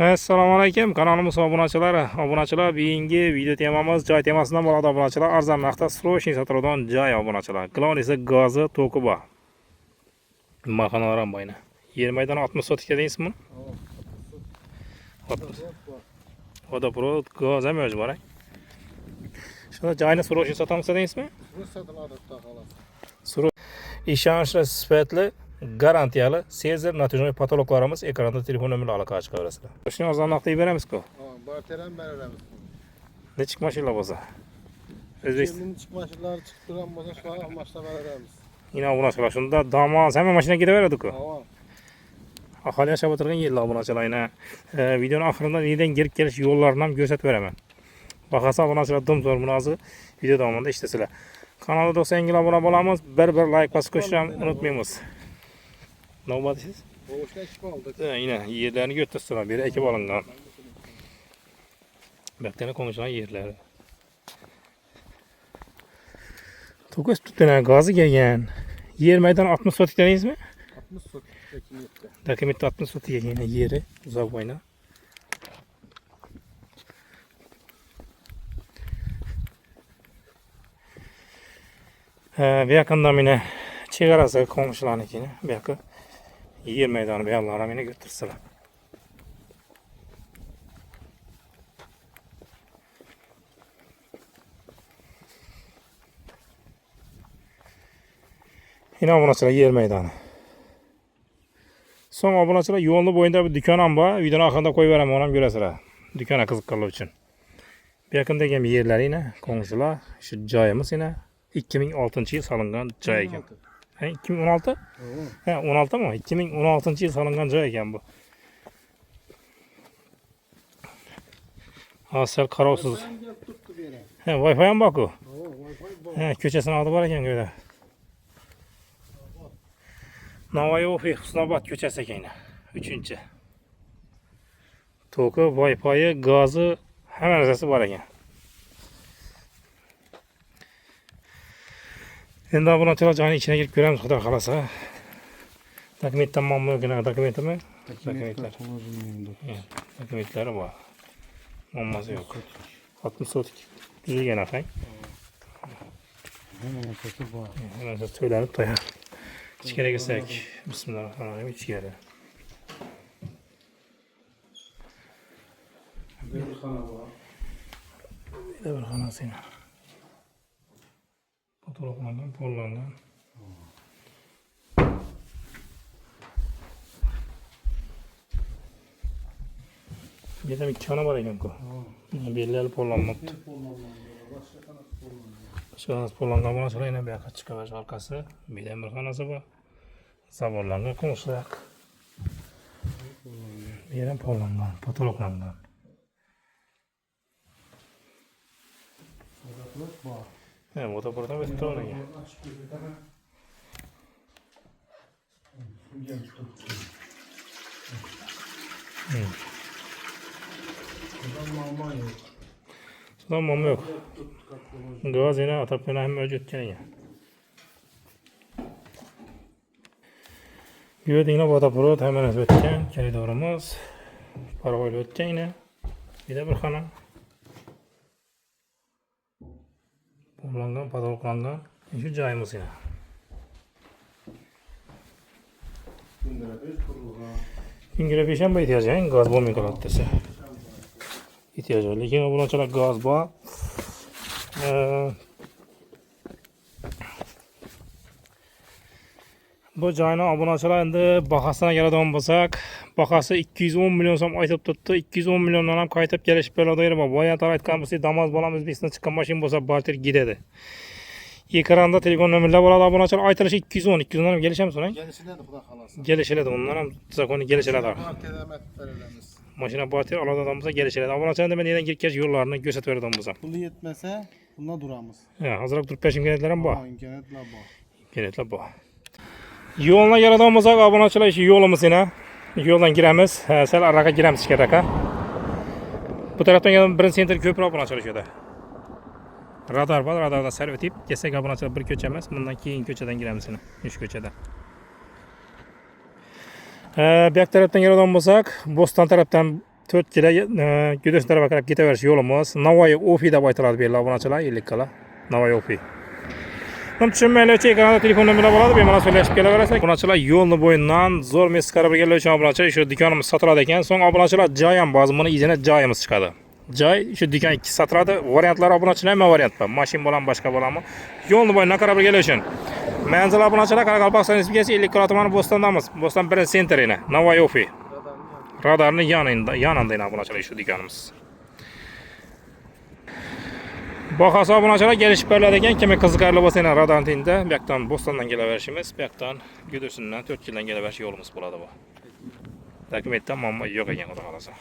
Assalomu alaykum, kanalimiz obunachilari. Obunachilar, bugungi video temamiz joy temasidan bo'ladi obunachilar. Arzon narxda srochniy sotiladigan joy obunachilar. Klon esa gazi, to'ki bor. Mahanaram boyna. Yer maydoni 60 sotikka deysizmi? 60. Vodoprovod, gaz ham mavjud bor. Shunda joyni srochniy sotamiz deysizmi? Sotiladi xolos. Ishonchli, sifatli, garantiyali sezir natijali patologlarimiz ekranda telefon nomerlari aloqaga chiqaverasizlar. Shuni arzon narxda beramiz-ku. Barter ham beramiz. Nechik mashina bo'lsa? O'zbekiston Chiq mashinalar chiqib turgan bo'lsa, shularga mashina beramiz. yine obunachilar shunda damoz hamma mashina ketaveradi-ku. Aholi yashab o'tirgan yerlar obunachilar yine videoning oxirida yerdan kirib kelish yo'llarini ham ko'rsatib beraman. Bahasi obunachilar dum zo'r munozi video davomida ishlasizlar. Kanalda 90 ga obuna bo'lamiz. Bir like bosib qo'yishni ham unutmaymiz. Navbatisiz? Bo'shlar ish bo'ldi. Yine yerlarni götürsünler. Biri ekip alıngan. Beklerini konuşulan yerleri. Tokus tuttuğuna gazı gelgen. Yer meydan 60 sotik deneyiz mi? 60 sotik dakimitte. Dakimitte 60 sotik gelgen yeri. Uzak boyuna. Bir yakından yine çıkarası komşularınkini. Bir yakın. Yer meydanı bir Allah'a yine götürsünler. Yine obunachilar yer meydanı. Son obunachilar yo'lni bo'yida bir dükkan ham bor. Videoning oxirida qo'yib beraman, onu ham ko'rasizlar. Dükkana qiziqqanlar uchun. Bu yaqindagi yerlar yine komşular. Şu joyimiz yine 2006-yil solingan joy ekan. 2016? He, 16 mı? 2016-yil solingan joy ekan bu. Asal qarovsiz. He, Wi-Fi ham bor-ku. He, ko'chasini oldi bor ekan ko'yda. Navoiy Husnobod ko'chasi ekan. 3-chi. To'ki, Wi-Fi, gazi hamma narsasi bor ekan. Endi obunachilar joyning ichiga kirib ko'ramiz, xudo xolasa. Dokumentdan mamnun dokumentimi? Dokumentlar. Dokumentlari bor. Muammosi yo'q. 60 sotik tuzilgan ekan. Mana to'ylanib tayyor. İçkere girsek. Bismillahirrahmanirrahim. İçkere. Bir de bir xonasıyla. Fotoğraflardan pollangan. Yedim iki xona var ekan-ku. Belli pollanmabdi. Başkanız pollangan bo'lsa yana bu yoqqa chiqaver orqasi. Bilan bir xonasi bor. Zavorlangan komşular. Yerim pollangan, patologlangan. He, bu da buradan bitti oraya. Sudan mama yok. Gaz yine atıp yine hem mevcut ya. Gördüğünüz vodoprovod hemen ötken koridorumuz. Parovoyla ötken yine. Bir de bir xona. Bomlangan, patologlangan. Şu joyimiz yine. Güngüre peşembe ihtiyacı yani gaz bo'lmay qoladi desa. İhtiyacı var. Lekin obunachilar gaz bor. Bu joyni obunachilar endi bahasına keladigan bo'lsak, bahasi 210 million so'm aytib turibdi. 210 milliondan ham qaytib kelishib beradi. Boyatar aytgan bo'lsak, Damas bolam O'zbekistondan chiqqan mashina bo'lsa barter gidadi. Ekranda telefon nomerlari bo'ladi obunachilar. Aytilishi 210, 210 dan ham kelishamiz ular. Gelişiladi xudo xolasa. Kelishiladi, undan ham zakoni kelishiladi. Barter ham beramiz. Mashina barter oladigan bo'lsa kelishiladi. Obunachilar men yerdan kirib yo'llarini ko'rsatib beradigan bo'lsam. Puli yetmasa, bunda duramiz. Ha, hozirroq turib berishim keraklar ham bor. İmkoniyatlar bor. Imkoniyatlar bor. Yo'lni keladigan bo'lsak, obunachilar ishi yo'limiz yana. Yo'ldan giramiz. Sal araqa giramiz ichkariga. Bu tarafdan yana birinchi sentr ko'proq obunachilar shuda. Radar bor, radardan sal o'tib, kelsak obunachilar bir ko'cha emas, bundan keyin ko'chadan giramiz yana. Uch ko'chadan. Bu yoq tarafdan keladigan bo'lsak, Bo'ston tarafdan 4 kilo Güdüş tarafa qarab ketaverish yo'limiz. Navoiy Ofi deb aytiladi bu yerda obunachilar, ellikkalar. Navoiy Ofi. Tushunmaylar, ekranda telefon nomeri bo'ladi, bemalol so'rashib kelaverasizlar. Obunachilar yo'lni bo'yidan zo'r mesqara birgalar uchun obunachilar shu do'konimiz sotiladi ekan. So'ng obunachilar joy ham bor, buni izini joyimiz chiqadi. Joy shu do'kon ikki sotiladi. Variantlar obunachilar ham variant bor. Mashin bilan boshqa bo'ladimi? Yo'lni bo'yidan qarab birgalar uchun. Manzil obunachilar Qoraqalpog'iston Respublikasi 50 tumani Bo'stondamiz. Bo'ston 1-sentrini, Navoiy Ofi. Radarni yanında obunachilar shu do'konimiz. Bahası obunachilar kelishib beriladi ekan. Kimga qiziqarli bo'lsa, radarni tengda bu yoqdan Bo'stondan kelaverishimiz, bu yoqdan Gudursundan 4 kildan kelaverish yo'limiz bo'ladi bu. Dokumentdan muammo yo'q ekan, xudo xolasa.